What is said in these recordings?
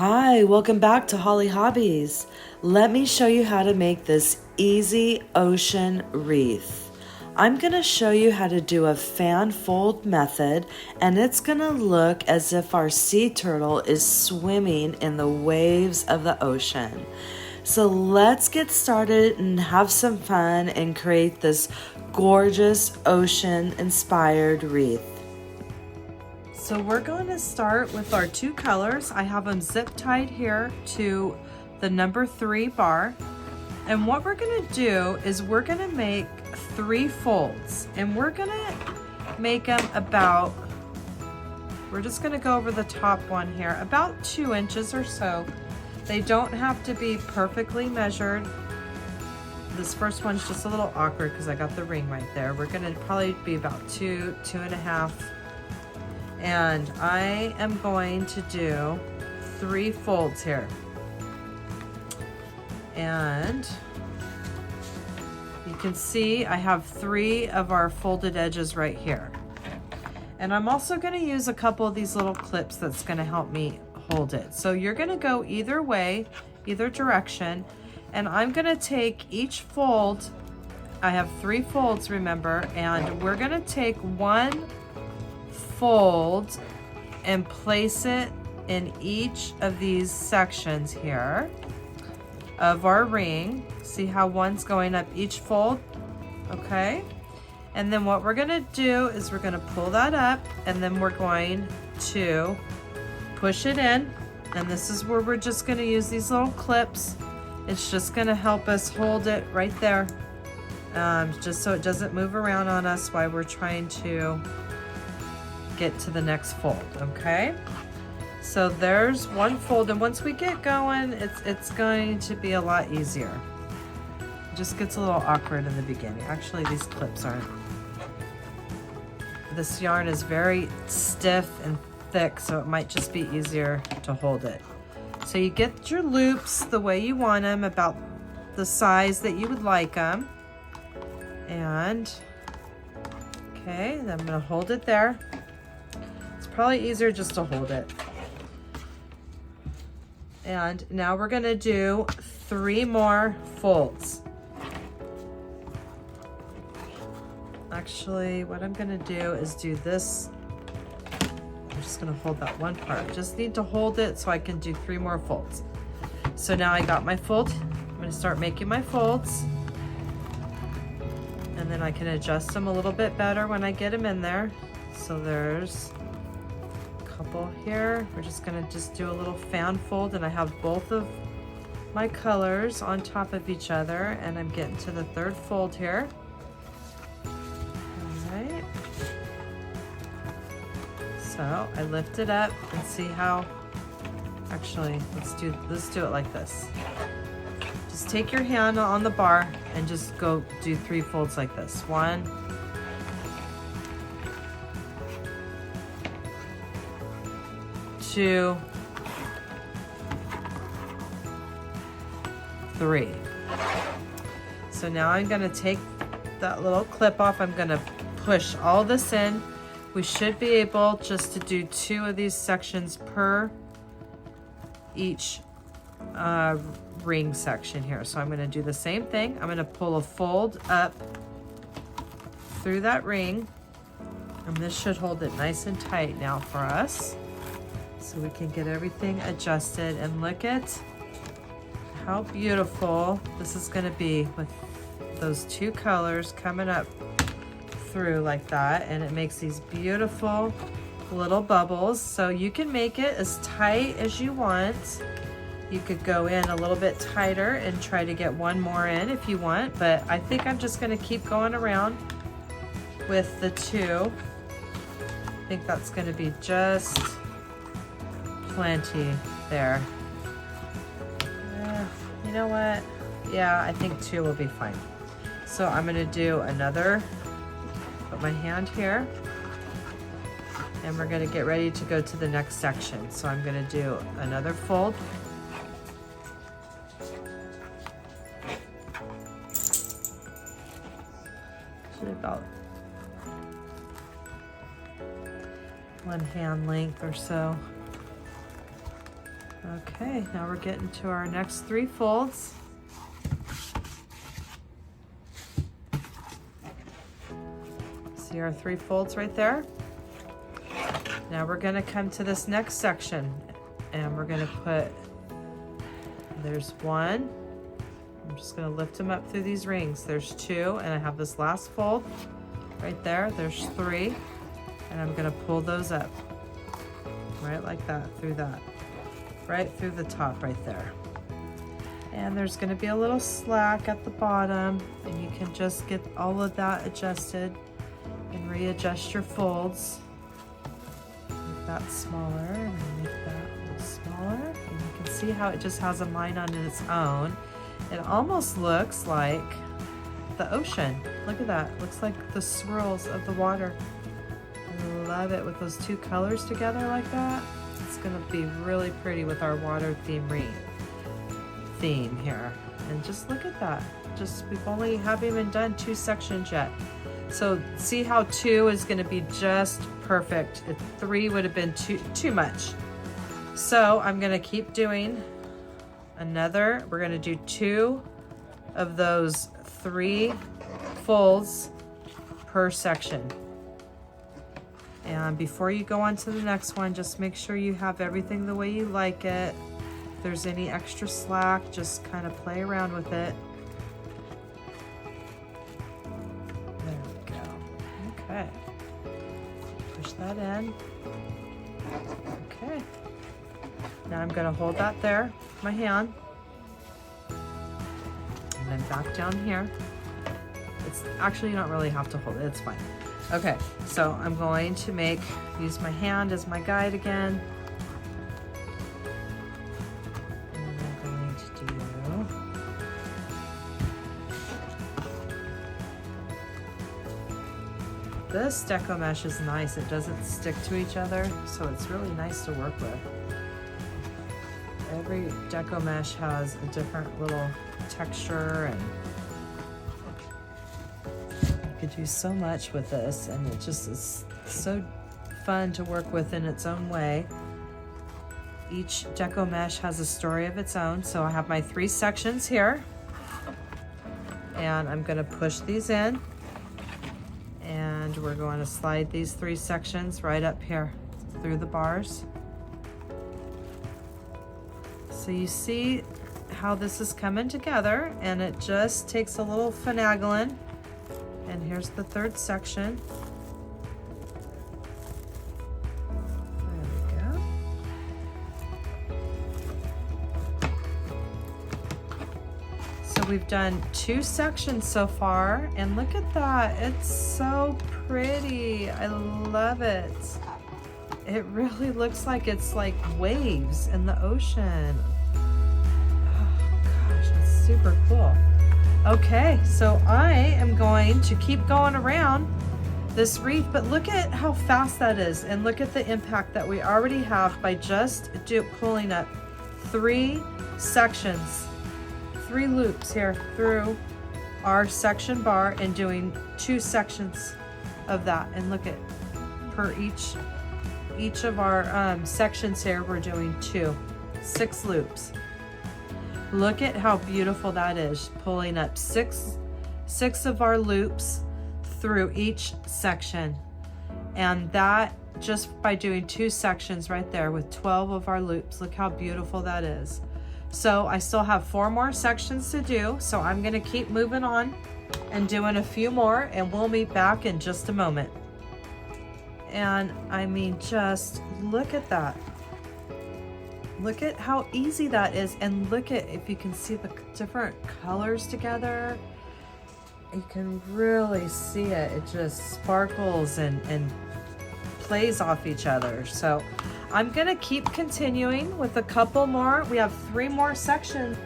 Hi, welcome back to Holly Hobbies. Let me show you how to make this easy ocean wreath. I'm going to show you how to do a fan fold method, and it's going to look as if our sea turtle is swimming in the waves of the ocean. So let's get started and have some fun and create this gorgeous ocean inspired wreath. So we're going to start with our two colors. I have them zip tied here to the number 3 bar. And what we're going to do is we're going to make 3 folds, and we're going to make them about, we're just going to go over the top one here, about 2 inches or so. They don't have to be perfectly measured. This first one's just a little awkward because I got the ring right there. We're going to probably be about 2.5. And I am going to do 3 folds here. And you can see I have 3 of our folded edges right here. And I'm also going to use a couple of these little clips that's going to help me hold it. So you're going to go either way, either direction. And I'm going to take each fold. I have 3 folds, remember, and we're going to take one fold and place it in each of these sections here of our ring. See how one's going up each fold? Okay. And then what we're going to do is we're going to pull that up, and then we're going to push it in. And this is where we're just going to use these little clips. It's just going to help us hold it right there, just so it doesn't move around on us while we're trying to get to the next fold. Okay, so there's one fold, and once we get going, it's going to be a lot easier. It just gets a little awkward in the beginning. Actually, these clips aren't. This yarn is very stiff and thick, so it might just be easier to hold it. So you get your loops the way you want them, about the size that you would like them. And okay, then I'm going to hold it there. Probably easier just to hold it. And now we're going to do 3 more folds. Actually, what I'm going to do is do this. I'm just going to hold that one part. Just need to hold it so I can do 3 more folds. So now I got my fold. I'm going to start making my folds. And then I can adjust them a little bit better when I get them in there. So there's here. We're just going to just do a little fan fold, and I have both of my colors on top of each other, and I'm getting to the 3rd fold here. All right. So I lift it up and see how, actually, let's do it like this. Just take your hand on the bar and just go do 3 folds like this. 1, 2, 3. So now I'm going to take that little clip off. I'm going to push all this in. We should be able just to do 2 of these sections per each ring section here. So I'm going to do the same thing. I'm going to pull a fold up through that ring, and this should hold it nice and tight now for us. So we can get everything adjusted, and look at how beautiful this is going to be with those 2 colors coming up through like that, and it makes these beautiful little bubbles. So you can make it as tight as you want. You could go in a little bit tighter and try to get one more in if you want, but I think I'm just going to keep going around with the 2. I think that's going to be just plenty there. You know what? Yeah, I think 2 will be fine. So I'm going to do another, put my hand here, and we're going to get ready to go to the next section. So I'm going to do another fold. About 1 hand length or so. Okay, now we're getting to our next 3 folds. See our 3 folds right there? Now we're gonna come to this next section and we're gonna put, there's 1. I'm just gonna lift them up through these rings. There's 2, and I have this last fold right there. There's 3, and I'm gonna pull those up right like that, through that, right through the top right there. And there's gonna be a little slack at the bottom, and you can just get all of that adjusted and readjust your folds. Make that smaller and make that a little smaller. And you can see how it just has a line on its own. It almost looks like the ocean. Look at that. Looks like the swirls of the water. I love it with those 2 colors together like that. It's gonna be really pretty with our water theme here. And just look at that. We haven't even done 2 sections yet. So see how 2 is gonna be just perfect. 3 would have been too much. So I'm gonna keep doing we're gonna do 2 of those 3 folds per section. And before you go on to the next one, just make sure you have everything the way you like it. If there's any extra slack, just kind of play around with it. There we go. Okay. Push that in. Okay. Now I'm gonna hold that there, my hand. And then back down here. It's actually, you don't really have to hold it, it's fine. Okay, so I'm going to use my hand as my guide again. And I'm going to do this Deco mesh is nice. It doesn't stick to each other, so it's really nice to work with. Every Deco mesh has a different little texture, and you could do so much with this, and it just is so fun to work with in its own way. Each Deco mesh has a story of its own. So I have my 3 sections here, and I'm going to push these in, and we're going to slide these 3 sections right up here through the bars. So you see how this is coming together, and it just takes a little finagling. And here's the 3rd section. There we go. So we've done 2 sections so far, and look at that. It's so pretty. I love it. It really looks like it's like waves in the ocean. Oh gosh, that's super cool. Okay, so I am going to keep going around this wreath, but look at how fast that is, and look at the impact that we already have by just pulling up 3 sections, 3 loops here through our section bar, and doing 2 sections of that. And look at per each of our sections here, we're doing 6 loops. Look at how beautiful that is, pulling up 6 of our loops through each section. And that just by doing 2 sections right there with 12 of our loops. Look how beautiful that is. So I still have 4 more sections to do, so I'm gonna keep moving on and doing a few more, and we'll meet back in just a moment. And I mean, just look at that. Look at how easy that is, and look at, if you can see the different colors together, you can really see it. It just sparkles and plays off each other. So I'm gonna keep continuing with a couple more. We have 3 more sections.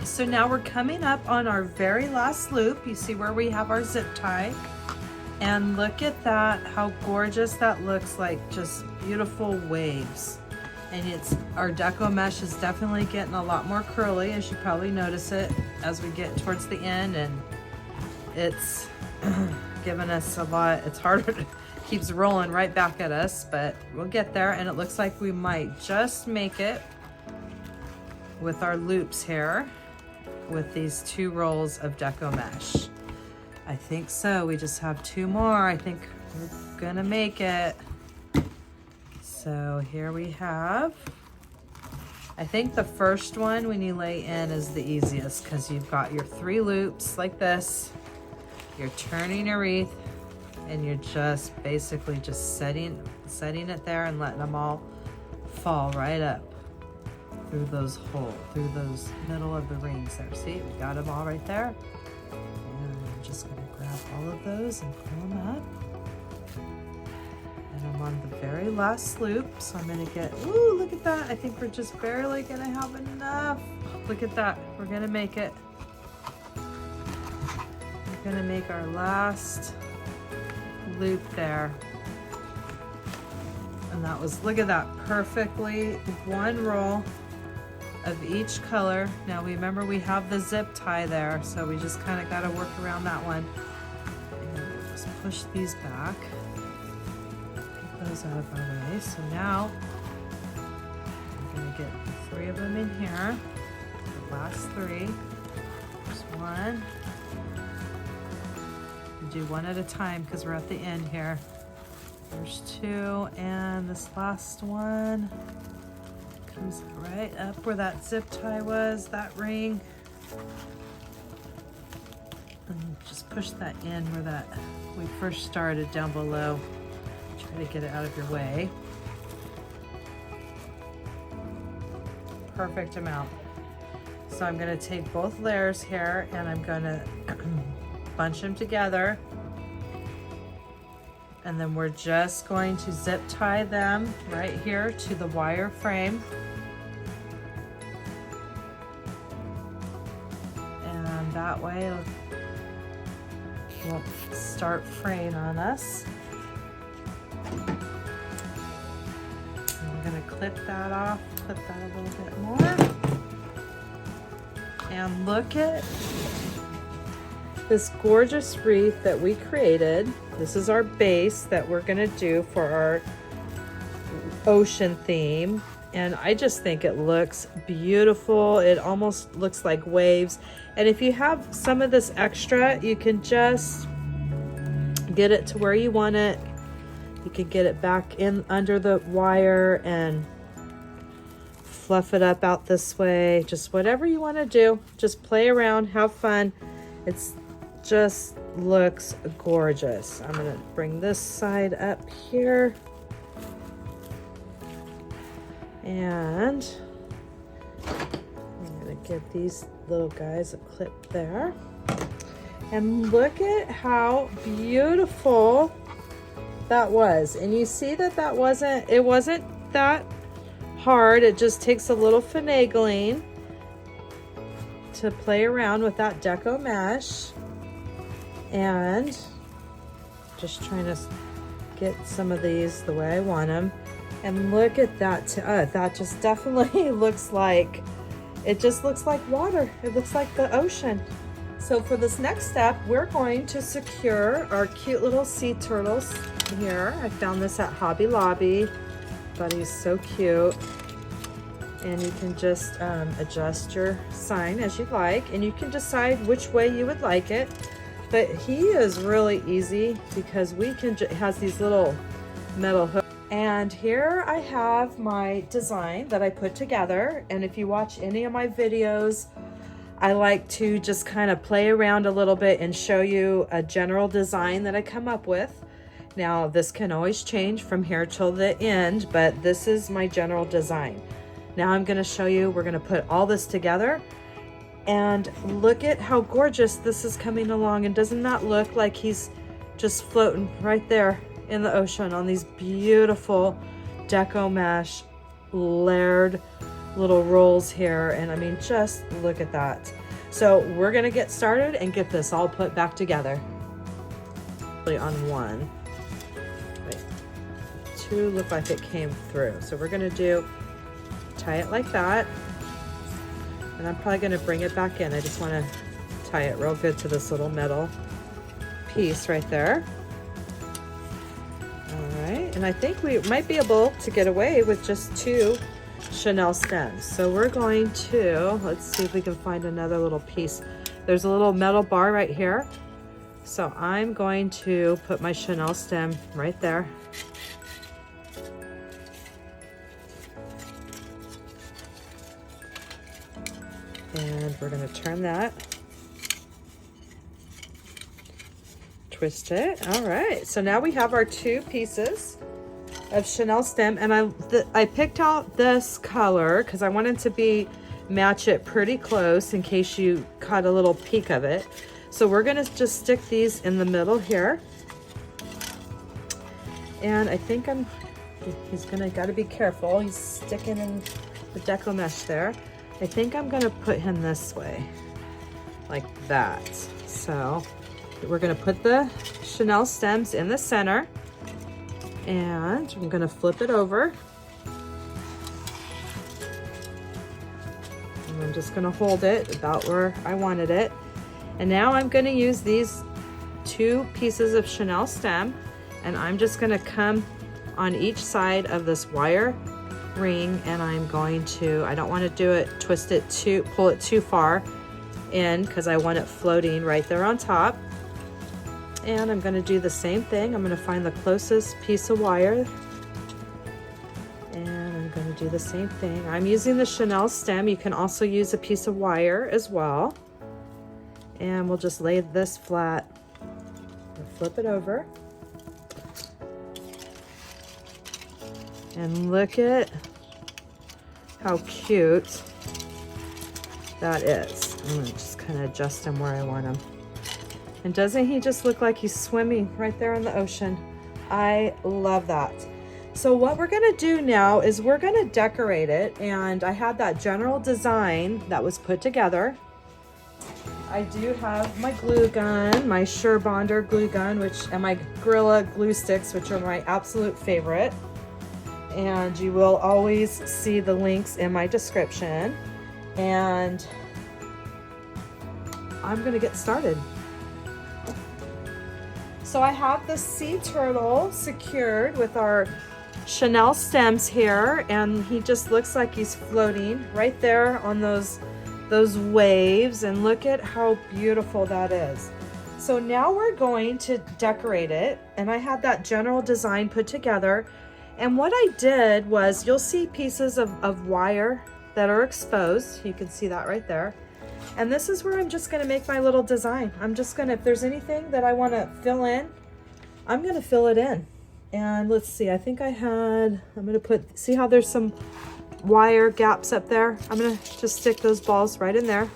So now we're coming up on our very last loop. You see where we have our zip tie. And look at that, how gorgeous that looks, like just beautiful waves. And our Deco mesh is definitely getting a lot more curly, as you probably notice it as we get towards the end, and it's giving us a lot. It's harder keeps rolling right back at us, but we'll get there. And it looks like we might just make it with our loops here with these 2 rolls of Deco mesh. I think so. We just have 2 more. I think we're gonna make it. So here we have, I think the first one when you lay in is the easiest because you've got your 3 loops like this. You're turning your wreath and you're just basically just setting it there and letting them all fall right up through those holes, through those middle of the rings there. See, we got them all right there. And I'm just gonna grab all of those and pull them up. And I'm on the very last loop, so I'm gonna get, ooh, look at that. I think we're just barely gonna have enough. Look at that, we're gonna make it. We're gonna make our last loop there. And that was, look at that, perfectly 1 roll of each color. Now remember we have the zip tie there, so we just kind of got to work around that one. And we'll just push these back. Those out of our way. So now I'm going to get 3 of them in here. The last 3. There's 1. We do 1 at a time because we're at the end here. There's 2, and this last one comes right up where that zip tie was, that ring. And just push that in where that we first started down below. Try to get it out of your way. Perfect amount. So I'm going to take both layers here and I'm going to bunch them together. And then we're just going to zip tie them right here to the wire frame. And that way it won't start fraying on us. I'm gonna clip that off, clip that a little bit more. And look at this gorgeous wreath that we created. This is our base that we're gonna do for our ocean theme. And I just think it looks beautiful. It almost looks like waves. And if you have some of this extra, you can just get it to where you want it. You can get it back in under the wire and fluff it up out this way. Just whatever you want to do. Just play around, have fun. It's just looks gorgeous. I'm gonna bring this side up here. And I'm gonna give these little guys a clip there. And look at how beautiful that was. And you see that it wasn't that hard. It just takes a little finagling to play around with that Deco mesh. And just trying to get some of these the way I want them. And look at that, that just definitely looks like, it just looks like water. It looks like the ocean. So for this next step, we're going to secure our cute little sea turtles here. I found this at Hobby Lobby. Thought he's so cute. And you can just adjust your sign as you like, and you can decide which way you would like it. But he is really easy because we can, it has these little metal hooks. And here I have my design that I put together. And if you watch any of my videos, I like to just kind of play around a little bit and show you a general design that I come up with. Now this can always change from here till the end, but this is my general design. Now I'm gonna show you, we're gonna put all this together. And look at how gorgeous this is coming along. And doesn't that look like he's just floating right there in the ocean on these beautiful Deco mesh layered little rolls here? And I mean, just look at that. So we're gonna get started and get this all put back together. On one, wait, 2 look like it came through. So we're gonna tie it like that. And I'm probably gonna bring it back in. I just wanna tie it real good to this little metal piece right there. And I think we might be able to get away with just 2 Chanel stems. So we're going to, let's see if we can find another little piece. There's a little metal bar right here. So I'm going to put my Chanel stem right there. And we're going to turn that. Twist it. All right. So now we have our 2 pieces of Chanel stem. And I picked out this color because I wanted to match it pretty close in case you caught a little peek of it. So we're gonna just stick these in the middle here. And I think he's gotta be careful. He's sticking in the Deco mesh there. I think I'm gonna put him this way, like that. So we're gonna put the Chanel stems in the center and I'm gonna flip it over. And I'm just gonna hold it about where I wanted it. And now I'm gonna use these 2 pieces of Chanel stem and I'm just gonna come on each side of this wire ring and I'm going to, I don't wanna pull it too far in because I want it floating right there on top. And I'm gonna do the same thing. I'm gonna find the closest piece of wire and I'm gonna do the same thing. I'm using the Chanel stem. You can also use a piece of wire as well. And we'll just lay this flat and flip it over. And look at how cute that is. I'm gonna just kind of adjust him where I want him. And doesn't he just look like he's swimming right there in the ocean? I love that. So what we're gonna do now is we're gonna decorate it. And I had that general design that was put together. I do have my glue gun, my Sure Bonder glue gun, and my Gorilla glue sticks, which are my absolute favorite. And you will always see the links in my description. And I'm gonna get started. So I have the sea turtle secured with our Chanel stems here, and he just looks like he's floating right there on those waves, and look at how beautiful that is. So now we're going to decorate it, and I had that general design put together, and what I did was, you'll see pieces of wire that are exposed. You can see that right there. And this is where I'm just gonna make my little design. I'm just gonna, if there's anything that I wanna fill in, I'm gonna fill it in. And let's see, I think I'm gonna see how there's some wire gaps up there? I'm gonna just stick those balls right in there,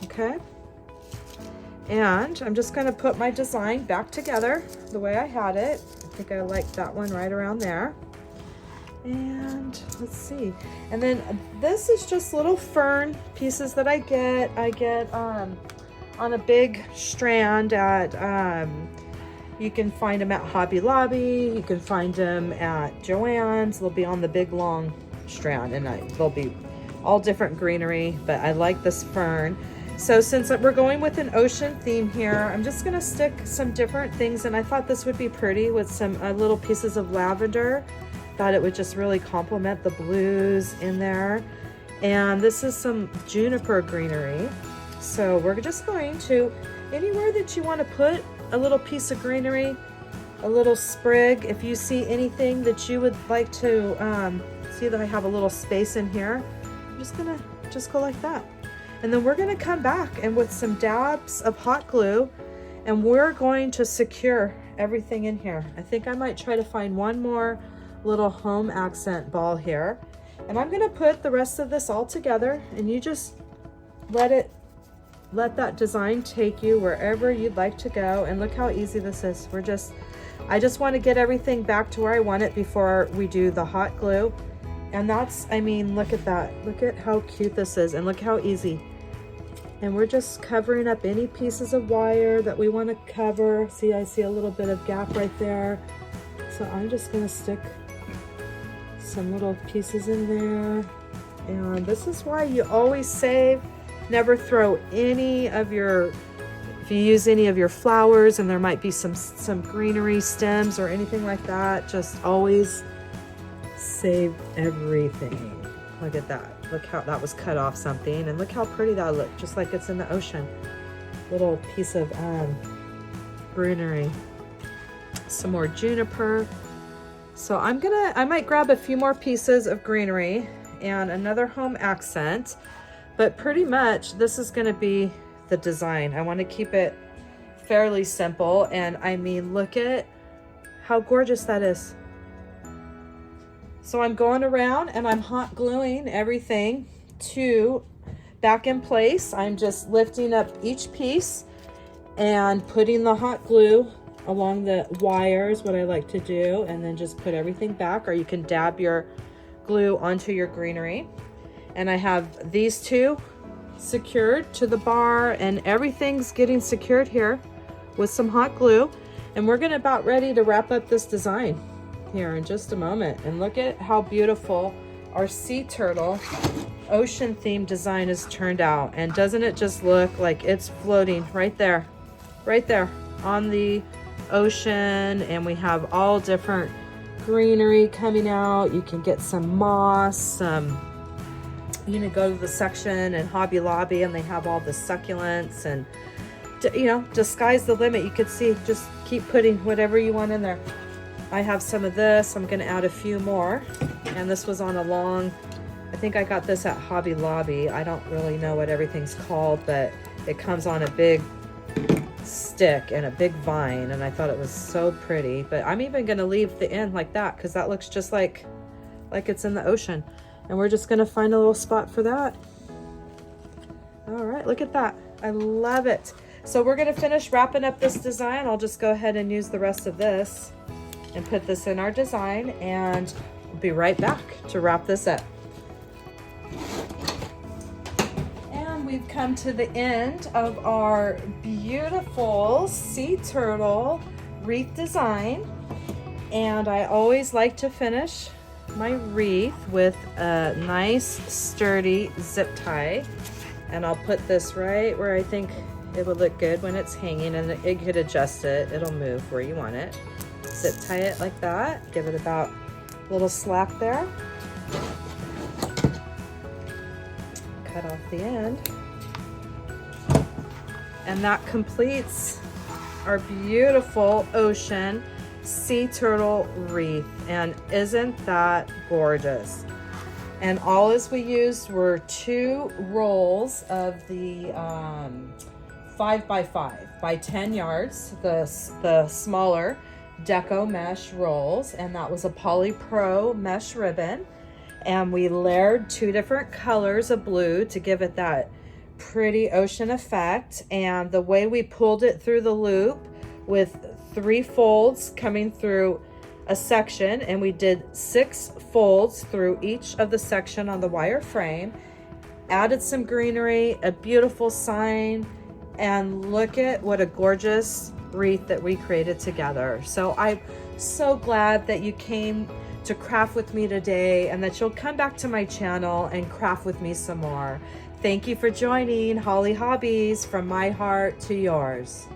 okay? And I'm just gonna put my design back together the way I had it. I think I like that one right around there. And let's see. And then this is just little fern pieces that I get on a big strand at, you can find them at Hobby Lobby, you can find them at Joann's. They'll be on the big long strand, and they'll be all different greenery, but I like this fern. So since we're going with an ocean theme here, I'm just gonna stick some different things, and I thought this would be pretty with some little pieces of lavender. Thought it would just really complement the blues in there. And this is some juniper greenery. So we're just going to, anywhere that you want to put a little piece of greenery, a little sprig, if you see anything that you would like to see that I have a little space in here, I'm just gonna go like that. And then we're gonna come back and with some dabs of hot glue, and we're going to secure everything in here. I think I might try to find one more little home accent ball here. And I'm gonna put the rest of this all together, and you just let that design take you wherever you'd like to go. And look how easy this is. I just want to get everything back to where I want it before we do the hot glue. And that's, I mean, look at that. Look at how cute this is, and look how easy. And we're just covering up any pieces of wire that we want to cover. See, I see a little bit of gap right there. So I'm just gonna stick some little pieces in there. And this is why you always save, never throw any of your, if If you use any of your flowers and there might be some greenery stems or anything like that, just always save everything. Look at that. Look how that was cut off something, and look how pretty that looked, just like it's in the ocean. Little piece of greenery. Some more juniper. So I might grab a few more pieces of greenery and another home accent, but pretty much this is gonna be the design. I want to keep it fairly simple, and I mean, look at how gorgeous that is. So I'm going around and I'm hot gluing everything to back in place. I'm just lifting up each piece and putting the hot glue along the wires, what I like to do, and then just put everything back, or you can dab your glue onto your greenery. And I have these two secured to the bar, and everything's getting secured here with some hot glue. And we're gonna about ready to wrap up this design here in just a moment. And look at how beautiful our sea turtle ocean themed design has turned out. And doesn't it just look like it's floating right there on the ocean? And we have all different greenery coming out. You can get some moss, you know, go to the section and Hobby Lobby, and they have all the succulents, and you know, just sky's the limit. You could see, just keep putting whatever you want in there. I have some of this. I'm gonna add a few more. And this was on a long, I think I got this at Hobby Lobby. I don't really know what everything's called, but it comes on a big stick and a big vine, and I thought it was so pretty. But I'm even gonna leave the end like that, because that looks just like it's in the ocean. And we're just gonna find a little spot for that. All right, look at that. I love it. So we're gonna finish wrapping up this design. I'll just go ahead and use the rest of this and put this in our design, and we'll be right back to wrap this up. And we've come to the end of our beautiful sea turtle wreath design. And I always like to finish my wreath with a nice sturdy zip tie. And I'll put this right where I think it would look good when it's hanging, and it could adjust it. It'll move where you want it. Zip tie it like that. Give it about a little slap there. Cut off the end. And that completes our beautiful ocean sea turtle wreath. And isn't that gorgeous? And all as we used were 2 rolls of the 5x5 by 10 yards, the smaller Deco mesh rolls, and that was a Poly Pro mesh ribbon. And we layered 2 different colors of blue to give it that pretty ocean effect. And the way we pulled it through the loop with 3 folds coming through a section, and we did 6 folds through each of the section on the wire frame, added some greenery, a beautiful sign, and look at what a gorgeous wreath that we created together. So I'm so glad that you came to craft with me today, and that you'll come back to my channel and craft with me some more. Thank you for joining Holly Hobbies, from my heart to yours.